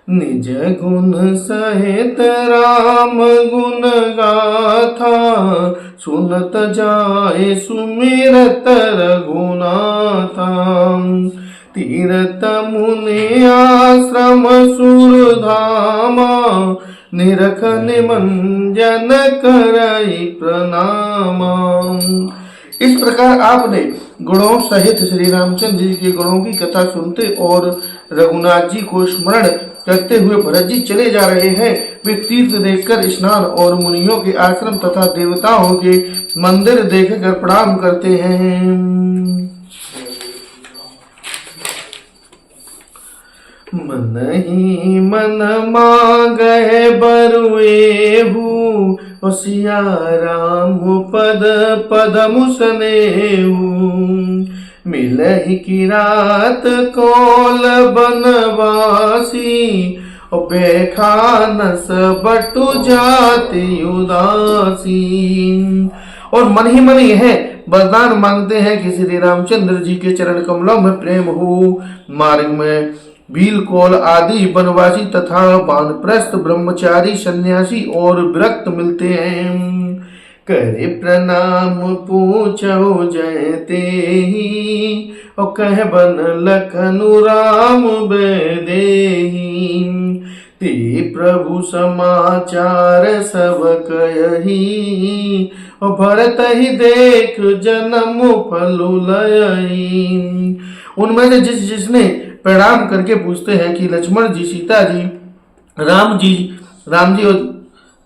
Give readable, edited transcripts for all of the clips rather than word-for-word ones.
निज गुण सहित राम गुण गाथा, सुनत जाए सुमिरत रघुनाथा। तीरथ मुनि आश्रम सुरधामा, निरख निमंजन करई प्रणामा। इस प्रकार आपने गुणों सहित श्री रामचंद्र जी के गुणों की कथा सुनते और रघुनाथ जी को स्मरण करते हुए भरत जी चले जा रहे हैं। वे तीर्थ देखकर स्नान और मुनियों के आश्रम तथा देवताओं के मंदिर देखकर प्रणाम करते हैं। मन ही मन मांगे बरुएहू, सिया राम पद पद मुसनेहू। मिलहि की रात कौल बनवासी, बेखानस बटु जाति उदासी। और मन ही मन यह वरदान मांगते हैं कि श्री रामचंद्र जी के चरण कमलों में प्रेम हो। मार्ग में भील कौल आदि बनवासी तथा वानप्रस्थ ब्रह्मचारी सन्यासी और विरक्त मिलते हैं। करे प्रणाम पूछो जयते ही, और कह बन लखनु राम बेदेही। ते प्रभु समाचार सब कयही, और भरत ही देख जन्म फलु लयही। उनमें से जिसने प्रणाम करके पूछते हैं कि लक्ष्मण जी, सीता जी,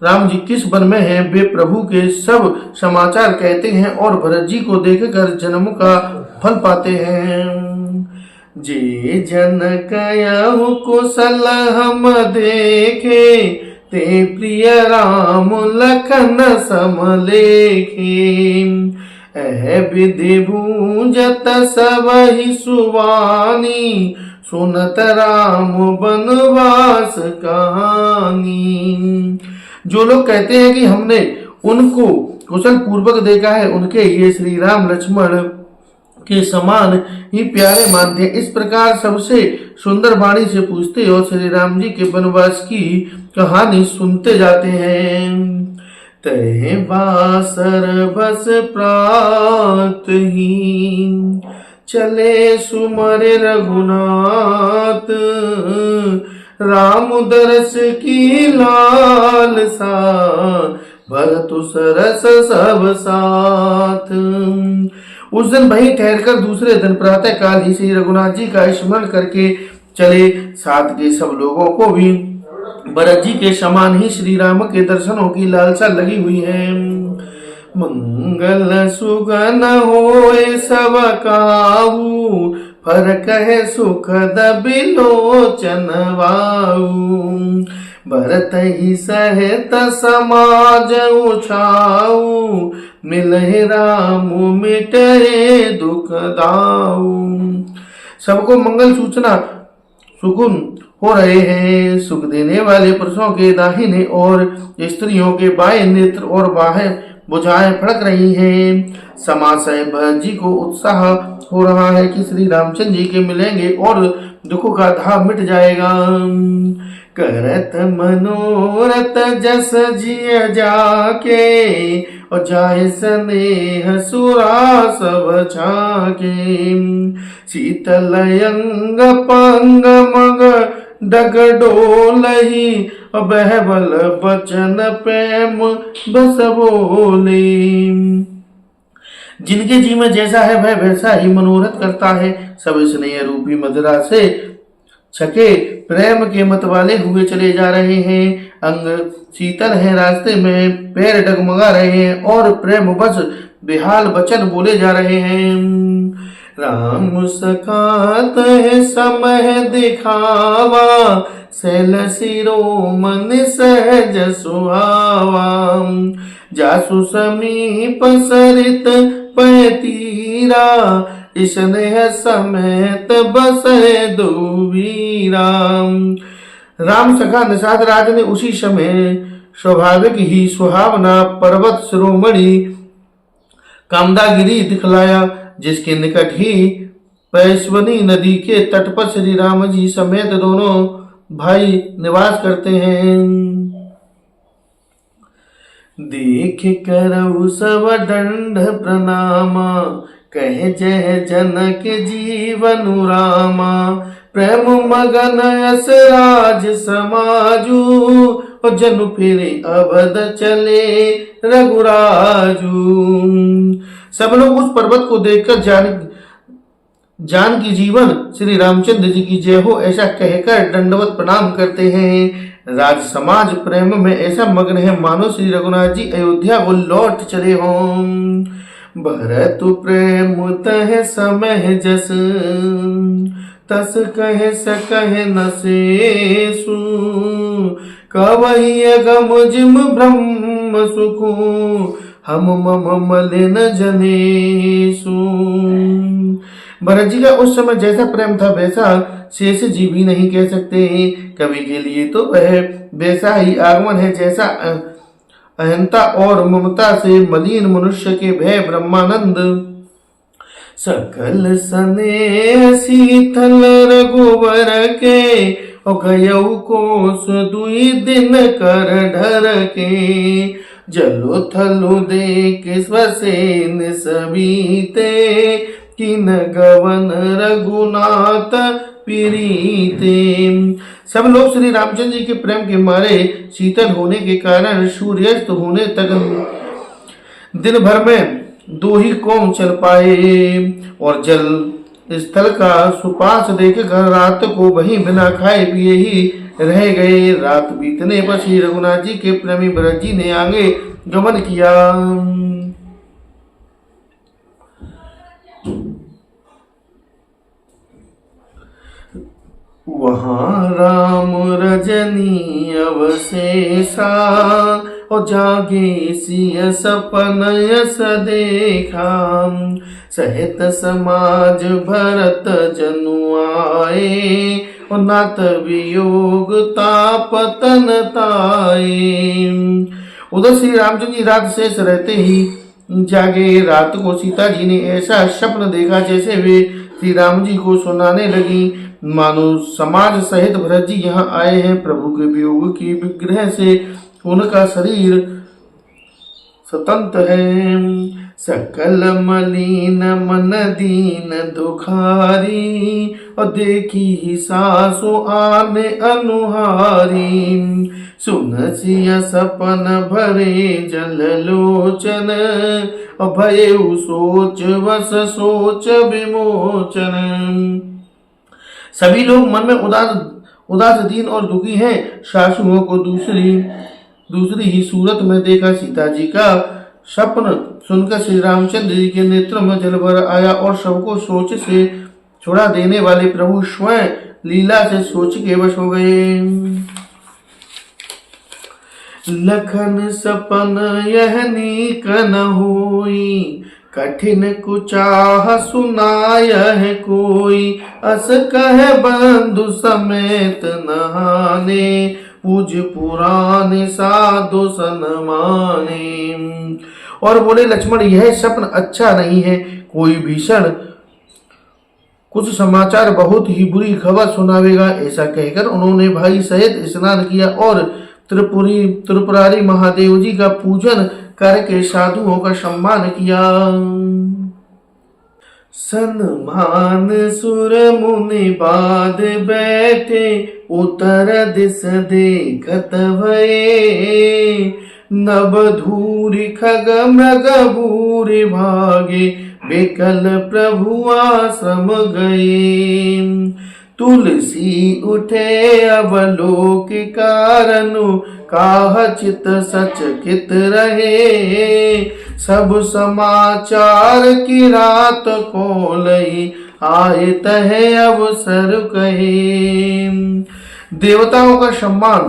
राम जी किस वन में हैं, वे प्रभु के सब समाचार कहते हैं और भरत जी को देखकर जन्म का फल पाते हैं। जे जन कयहु कुशल हम देखे, ते प्रिय राम लखन सम लेखे। विधि भूंजत सबहि सुवानी, सुनत राम बनवास कहानी। जो लोग कहते हैं कि हमने उनको कुशल पूर्वक देखा है, उनके ये श्री राम लक्ष्मण के समान ही प्यारे मानते हैं। इस प्रकार सबसे सुंदर वाणी से पूछते और श्री राम जी के वनवास की कहानी सुनते जाते हैं। तय बासर बस प्रातहीन, चले सुमर रघुनाथ। राम दरस की लालसा, भरतु सरस सब साथ। उस दिन वहीं ठहरकर दूसरे दिन प्रातः काल ही श्री रघुनाथ जी का स्मरण करके चले। साथ के सब लोगों को भी भरत जी के समान ही श्री राम के दर्शनों की लालसा लगी हुई है। मंगल सुगन होए सब काहू, फरक है सुखद बिलोचन वाऊ। भरत ही सहित समाज उछाऊ, मिलहि राम मिटहे दुख दाऊ। सबको मंगल सूचना सुगुन हो रहे हैं। सुख देने वाले पुरुषों के दाहिने और स्त्रियों के बाएं नेत्र और बाहें बुझाएं फड़क रही हैं। समाशय भरत जी को उत्साह हो रहा है कि श्री रामचंद्र जी के मिलेंगे और दुखों का धाम मिट जाएगा। करत मनोरथ जस जिय जाके, और जाय स्नेह सुरा सब छाके। शीतल अंग पंग मग डग डोलही, बहबल बचन प्रेम बस बोले। जिनके जी में जैसा है वह वैसा ही मनोरथ करता है। सब स्नेह रूपी मदिरा से छके प्रेम के मत वाले हुए चले जा रहे हैं। अंग शीतल है, रास्ते में पैर डगमगा रहे हैं और प्रेम बस बेहाल वचन बोले जा रहे हैं। राम सखात है समय दिखावा, सैल शिरोमन सहज सुहावा। जासु समीप सरित पैतीरा, स्नेह समेत बसे दुवीरा। राम सखा निषाद राज ने उसी समय स्वाभाविक ही सुहावना पर्वत शिरोमणि कामदागिरी दिखलाया, जिसके निकट ही पैश्वनी नदी के तट पर श्री राम जी समेत दोनों भाई निवास करते हैं। देख करऊ सब दंड प्रणामा, कह जय जनक जीवन रामा। प्रेम मगन यस राज समाजू, और जनु फिरे अवध चले रघुराजू। सब लोग उस पर्वत को देखकर जानकी जीवन श्री रामचंद्र जी की जय हो ऐसा कहकर दंडवत प्रणाम करते हैं। राज समाज प्रेम में ऐसा मग्न है मानो श्री रघुनाथ जी अयोध्या को लौट चले हों। भरत प्रेम तह समय जस, तस कह सकह न शेषु। कवहि अगम जिम ब्रह्म सुखु, हम मम मलिन जनेषु। भरत जी का उस समय जैसा प्रेम था वैसा शेष जी भी नहीं कह सकते। कवि के लिए तो वह वैसा ही आगमन है जैसा अहंता और ममता से मलिन मनुष्य के भय ब्रह्मानंद। सकल सने शीतल रघुवर के, और गयऊ कोस दुई दिन कर ढर के। जलो थलु देख स्वसेन सबीते, किन गवन रघुनाथ पीरीते। सब लोग श्री रामचंद्र जी के प्रेम के मारे शीतल होने के कारण सूर्यास्त होने तक दिन भर में 2 ही कोम चल पाए, और जल स्थल का सुपास देखकर रात को वहीं बिना खाए पिए ही रह गए। रात बीतने पर श्री रघुनाथ जी के प्रेमी भरत जी ने आगे गमन किया। वहाँ राम रजनी अवशेषा, और जागे सिय सपन यस देखा। सहित समाज भरत जनु आए, और नाथ वियोग तापतन ताए। उधर श्री रामचंद्र जी रात शेष रहते ही जागे। रात को सीता जी ने ऐसा स्वप्न देखा जैसे वे श्री राम जी को सुनाने लगी। मानो समाज सहित भरत जी यहाँ आए हैं। प्रभु के वियोग की विग्रह से उनका शरीर स्वतंत्र है। सकल मलिन मन दीन दुखारी, और देखी सासु आने अनुहारी। सुन सिया सपन भरे जल लोचन, और भयउ सोच वस सोच विमोचन। सभी लोग मन में उदास दीन और दुखी हैं। सासुओं को दूसरी ही सूरत में देखा। सीता जी का स्वप्न सुनकर श्री रामचंद्र जी के नेत्र में जल भर आया, और सबको सोच से छुड़ा देने वाले प्रभु स्वयं लीला से सोच के वश हो गए। लखन सपन यह नीक न होई, कठिन कुचाह सुनाय है कोई। अस कह बंधु समेत नहाने, पूज पुराण साधु सन माने। और बोले लक्ष्मण यह स्वप्न अच्छा नहीं है, कोई भीषण कुछ समाचार बहुत ही बुरी खबर सुनावेगा। ऐसा कहकर उन्होंने भाई सहित स्नान किया और त्रिपुरारी महादेव जी का पूजन करके साधुओं का सम्मान किया। सन्मान सुर मुनि बाद बैठे, उतर दिस देखत भये। नभ धूरि खग मृग भूरि भागे, बेकल प्रभु आश्रम गए। तुलसी उठे अवलोक कारणु, काह चित सचकित रहे। सब समाचार की रात को लई, आए तहे अवसर कहे। देवताओं का सम्मान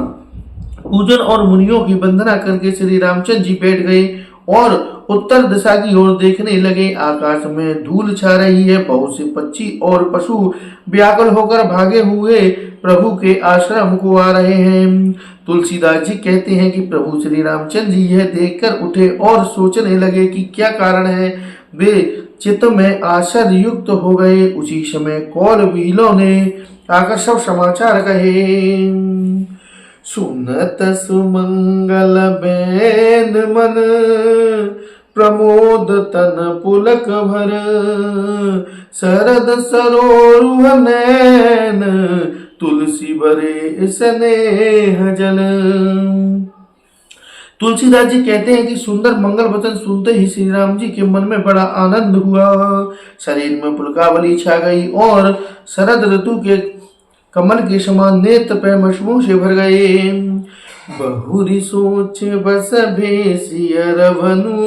पूजन और मुनियों की वंदना करके श्री रामचंद्र जी बैठ गए और उत्तर दिशा की ओर देखने लगे। आकाश में धूल छा रही है। बहुत से पक्षी और पशु व्याकुल होकर भागे हुए प्रभु के आश्रम को आ रहे हैं। तुलसीदास जी कहते हैं कि प्रभु श्री रामचंद्र जी यह देखकर उठे और सोचने लगे कि क्या कारण है। वे चित्त में आश्चर्य युक्त हो गए। उसी समय कौल बीलों ने आकर सब समाचार कहे। सुनत सुमंगल बैन मन, प्रमोद तन पुलक भर, शरद सरोरुह नैन, तुलसी बरे स्नेह जल। तुलसीदास जी कहते हैं कि सुंदर मंगल वचन सुनते ही श्री राम जी के मन में बड़ा आनंद हुआ। शरीर में पुलकावली छा गई और शरद ऋतु के कमल के समान नेत्र प्रेमशुओं से भर गए। बहुरी सोच बस भेसियर भनु,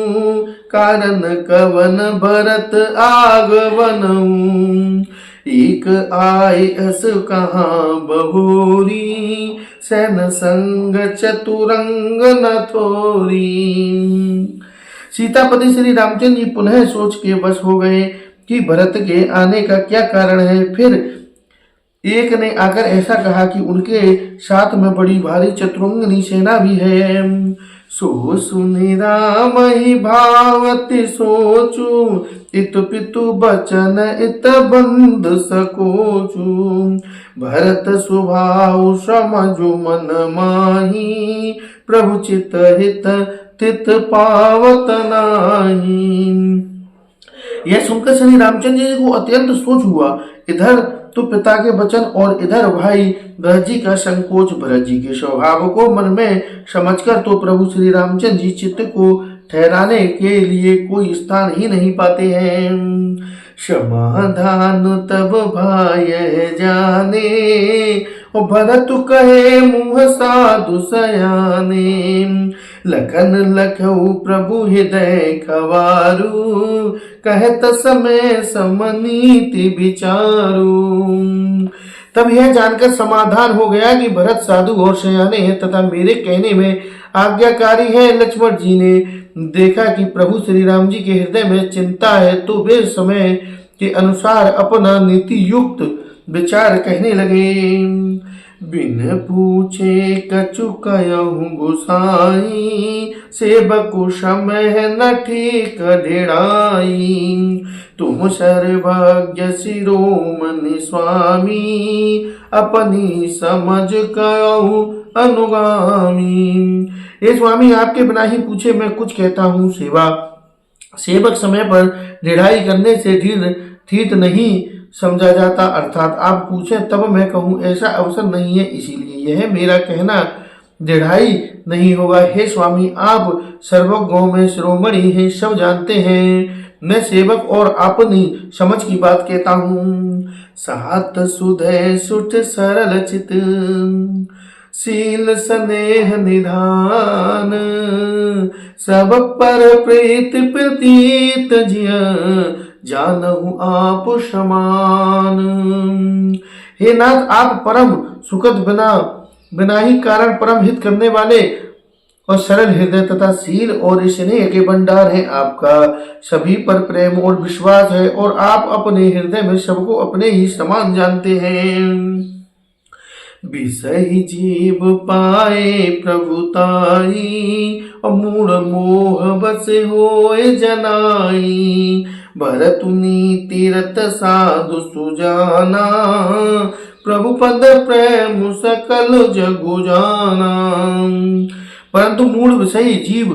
कारण कवन भरत आगवनु। एक आय अस कहाँ बहुरी, सैन संग चतुरंग न थोरी। सीतापति श्री रामचंद्र जी पुनः सोच के बस हो गए कि भरत के आने का क्या कारण है। फिर एक ने आकर ऐसा कहा कि उनके साथ में बड़ी भारी चतुरंगनी सेना भी है। सो सुनि राम ही भावति सोचू, इत पितु बचन इत बंध सकोचू। भरत स्वभाव समझु मन माही, प्रभु चित हित तित पावत नाही। यह सुनकर श्री रामचंद्र जी को अत्यंत सोच हुआ। इधर तो पिता के वचन और इधर भाई भरत जी का संकोच। भरत जी के स्वभाव को मन में समझकर तो प्रभु श्री रामचंद्र जी चित्त को ठहराने के लिए कोई स्थान ही नहीं पाते हैं। समाधान तब भाय जाने, भरत कहे मुँह साधु सयाने। लखन लखऊ प्रभु हृदय खवारू, कहत समय समनीति विचारू। तब यह जानकर समाधान हो गया कि भरत साधु और सयाने हैं तथा मेरे कहने में आज्ञाकारी है। लक्ष्मण जी ने देखा कि प्रभु श्री राम जी के हृदय में चिंता है तो वे समय के अनुसार अपना नीति युक्त विचार कहने लगे। बिन पूछे कछु कहूँ गुसाई, सेवकु समय न ठीक ढेड़ाई। तुम सर्वज्ञ शिरोमणि स्वामी, अपनी समझ कहूँ अनुगामी। हे स्वामी, आपके बिना ही पूछे मैं कुछ कहता हूँ। सेवक समय पर ढिढ़ाई करने से ठीक नहीं समझा जाता, अर्थात आप पूछें तब मैं कहूँ ऐसा अवसर नहीं है, इसीलिए यह मेरा कहना दृढ़ाई नहीं होगा। हे स्वामी, आप सर्वज्ञों में शिरोमणि हैं, सब जानते हैं। मैं सेवक और अपनी समझ की बात कहता हूँ। सात सुधय सुठ सरल चित, शील स्नेह निधान। सब पर प्रीत प्रतीत जिय, जानहु आप समान। हे नाथ, आप परम सुखद बिना ही कारण परम हित करने वाले और सरल हृदय तथा शील और स्नेह के भंडार हैं। आपका सभी पर प्रेम और विश्वास है और आप अपने हृदय में सबको अपने ही समान जानते हैं। विषय जीव पाए प्रभुताई, और मूढ़ मोह बस होए जनाई। भरतुनी तीरथ साधु सुजाना, प्रभु पद प्रेम सकल जगु जाना। परंतु मूढ़ विषयी जीव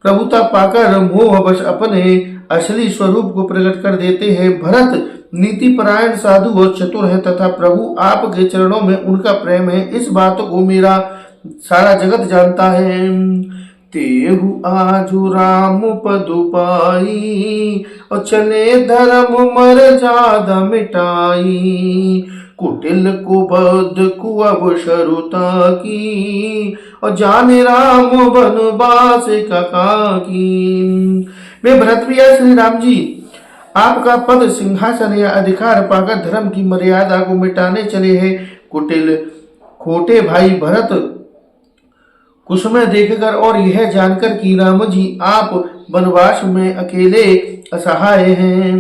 प्रभुता पाकर मोहवश अपने असली स्वरूप को प्रकट कर देते हैं। भरत नीति परायण साधु और चतुर है तथा प्रभु आपके चरणों में उनका प्रेम है। इस बात को मेरा सारा जगत जानता है। तेहु आजु राम पदु पाई, और चले धर्म मर्यादा मिटाई। कुटिल कुबद्ध कुअवसरुता की, और जाने राम बनवास की। वे भरत प्रिया श्री राम जी, आपका पद सिंहासन या अधिकार पाकर धर्म की मर्यादा को मिटाने चले हैं। कुटिल खोटे भाई भरत कुसुम देखकर और यह जानकर कि राम जी आप वनवास में अकेले असहाय हैं,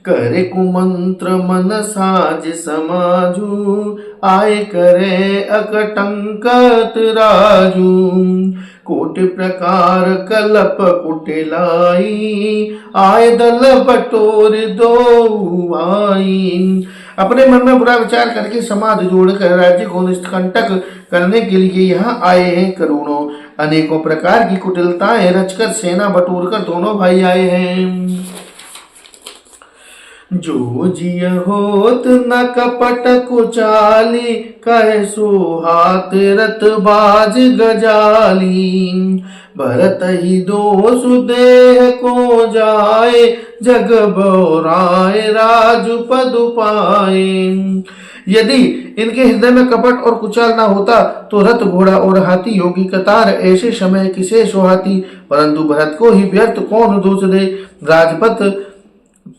करे कुमंत्र मन साज समाजू। आए करे अकटंकत राजू। कोट प्रकार कलप कुटिलाई, आए दल बटोर दो भाई। अपने मन में बुरा विचार करके समाज जोड़कर राज्य को निष्कंटक करने के लिए यहाँ आए हैं करोड़ों। अनेकों प्रकार की कुटिलताएं रचकर सेना बटोरकर दोनों भाई आए हैं। जो जिय होत न कपट कुचाली, कहे सो हाथ रत बाज गजाली। भरत ही दोष देह को जाए, जग बौराए राजु पद पाए। यदि इनके हृदय में कपट और कुचाल ना होता तो रथ घोड़ा और हाथी योगी कतार ऐसे समय किसे सोहाती। परंतु भरत को ही व्यर्थ कौन दोष दे। राजपथ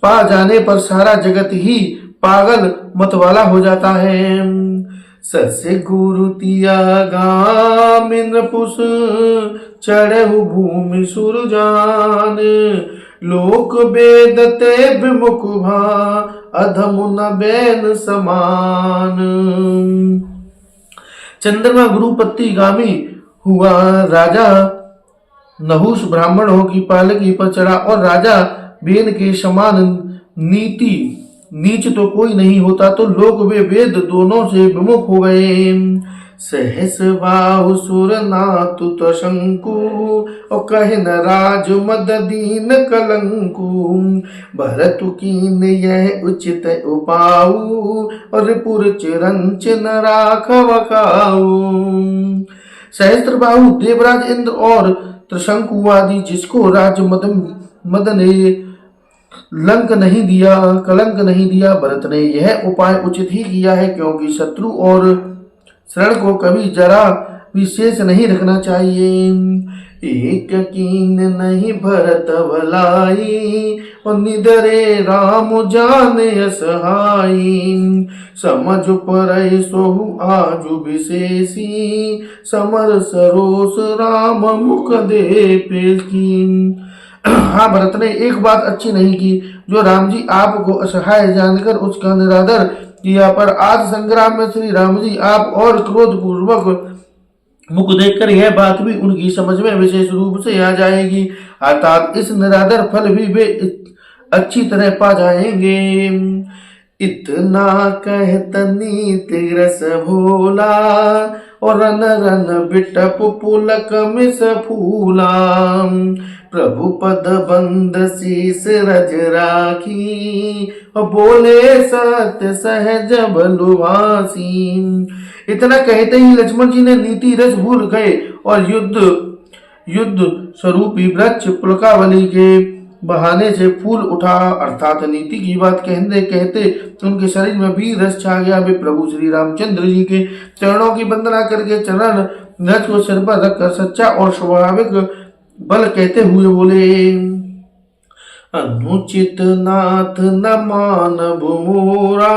पा जाने पर सारा जगत ही पागल मतवाला हो जाता है। सस्य गुरु त्यागामिन पुष, चढ़हु भूमि सुरजान। लोक वेदते विमुख भा, अधम न बैन समान। चंद्रमा गुरुपति गामी हुआ राजा नहुष ब्राह्मणों की पालकी पर चढ़ा और राजा वेद के समान नीच तो कोई नहीं होता, तो लोग वे वेद दोनों से विमुख हो गए। सहस बाहु सुर नातु शंकु, और कहे न राज मद दीन कलंकु। भरतु कीन यह उचित उपाऊ, और पुर चिरंच न राखव काऊ। सहस्त्र बाहु देवराज इंद्र और त्रिशंकु आदि, जिसको राज मद ने कलंक नहीं दिया, भरत ने यह उपाय उचित ही किया है, क्योंकि शत्रु और शरण को कभी जरा विशेष नहीं रखना चाहिए। एक कीन नहीं भरत भलाई, और निदरे राम जाने असहाई। समझ पर सोहु आजु विशेषी, समर सरोस राम मुख दे पेशी। हाँ, भरत ने एक बात अच्छी नहीं की, जो राम जी आपको असहाय जानकर उसका निरादर किया। पर आज संग्राम में श्री राम जी आप और क्रोध पूर्वक मुख देखकर यह बात भी उनकी समझ में विशेष रूप से आ जाएगी, अर्थात इस निरादर फल भी वे अच्छी तरह पा जाएंगे। इतना कहत नीति रस भोला, और रन रन बिटप पुलक मिस फूला। प्रभु पद बंद शीस रज राखी, और बोले सत्य सहज बलुभासी। इतना कहते ही लक्ष्मण जी ने नीति रस भूल गए और युद्ध स्वरूपी वृक्ष पुलकावली के बहाने से फूल उठा, अर्थात नीति की बात कहते कहते उनके शरीर में भी रस छा गया। वे प्रभु श्री रामचंद्र जी के चरणों की वंदना करके चरण रथ को सिर पर रखकर सच्चा और स्वाभाविक बल कहते हुए बोले। अनुचित नाथ न मानव मोरा,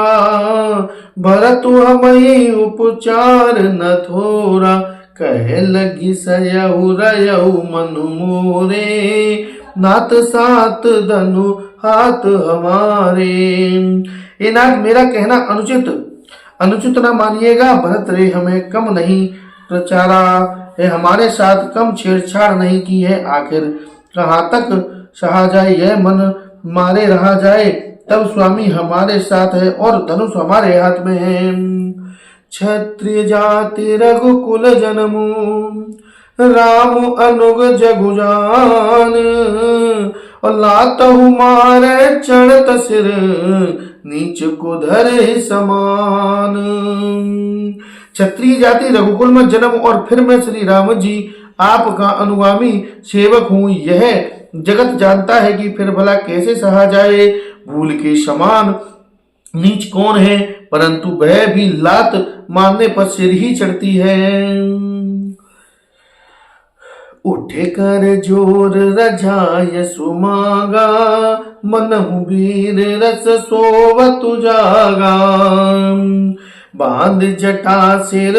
भरत हमई उपचार न थोरा। कह लगी सयहु रयहु मनु मोरे, नाथ सात धनु हाथ हमारे। ये नाथ, मेरा कहना अनुचित न मानिएगा। भरत रे हमें कम नहीं प्रचारा है, हमारे साथ कम छेड़छाड़ नहीं की है। आखिर कहाँ तक सहा जाए, यह मन मारे रहा जाए। तब स्वामी हमारे साथ है और धनुष हमारे हाथ में है। क्षत्रिय जाति रघुकुल जन्मु, राम अनुग जगुजान। और लातहु मारे चढ़त सिर, नीच को धरे समान। क्षत्रिय जाति रघुकुल में जन्म, और फिर मैं श्री राम जी आपका अनुगामी सेवक हूँ, यह जगत जानता है कि फिर भला कैसे सहा जाए। भूल के समान नीच कौन है, परंतु वह भी लात मारने पर सिर ही चढ़ती है। उठे कर जोर रजाय सुमागा, मनहु वीर रस सोवतु जागा। बांध जटा सिर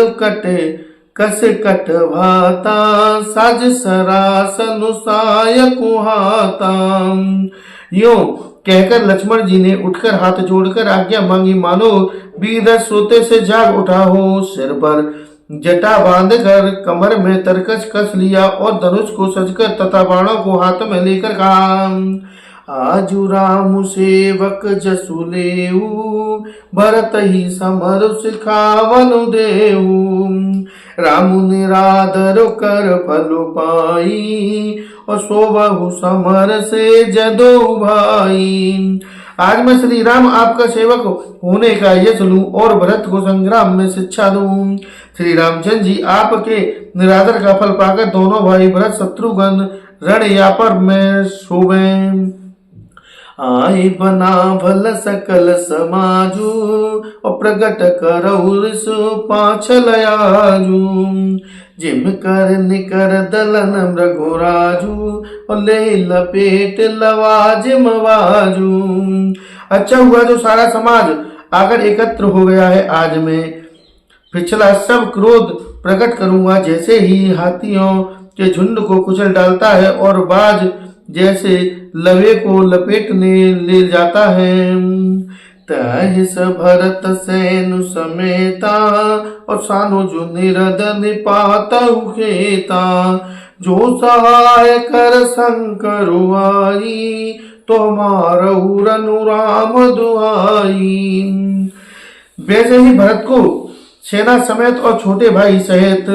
कस कट भाता, साज सरासन साय कुहाता। यो कहकर लक्ष्मण जी ने उठकर हाथ जोड़कर आज्ञा मांगी। मानो वीररथ सोते से जाग उठा हो। सिर पर जटा बांधकर कमर में तरकश कस लिया और धनुष को सजकर तथा बाणों को हाथ में लेकर कहा, आजु राम सेवक जसु लेऊ, भरत ही समर सिखावन देऊ। रामु निरादर कर फल पाई, और सोबहु समर से जदो भाई। आज मैं श्री राम आपका सेवक होने का यश लूं और भरत को संग्राम में शिक्षा दूं। श्री रामचंद्र जी आपके निरादर का फल पाकर दोनों भाई भरत शत्रुघ्न रण यापर में शोभें। आए बना भल सकल समाजू, और प्रगट करऊ पाछल आजू। जिम कर निकर दलन मृगोराजू, और ले लपेट लवाजिम बाजू। अच्छा हुआ जो सारा समाज आकर एकत्र हो गया है। आज मैं पिछला सब क्रोध प्रकट करूंगा। जैसे ही हाथियों के झुंड को कुचल डालता है और बाज जैसे लवे को लपेटने ले जाता है, तहिस भरत सैनु समेता, और सानो जो निरद निपाता खेता। जो सहाय कर शंकर आई, तो मारऊ रनु राम दुआई। वैसे ही भरत को सेना समेत और छोटे भाई सहित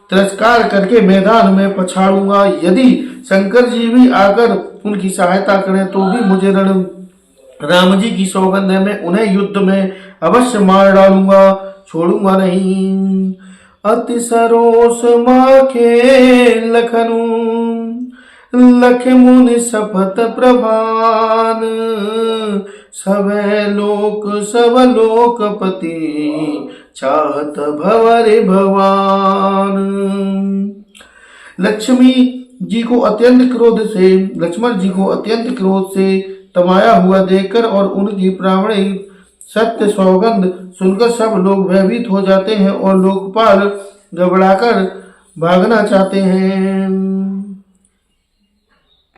तिरस्कार करके मैदान में पछाड़ूंगा। यदि शंकर जी भी आकर उनकी सहायता करें तो भी मुझे रण राम जी की सौगंध है, मैं उन्हें युद्ध में अवश्य मार डालूंगा, छोड़ूंगा नहीं। अति सरोस माखे लखनु, लख मुनि शपथ प्रभान। सब लोकपति, चाहत भवर भवान। लक्ष्मण जी को अत्यंत क्रोध से तमाया हुआ देखकर और उनकी प्रामाणिक सत्य सौगंध सुनकर सब लोग भयभीत हो जाते हैं और लोकपाल घबराकर भागना चाहते हैं।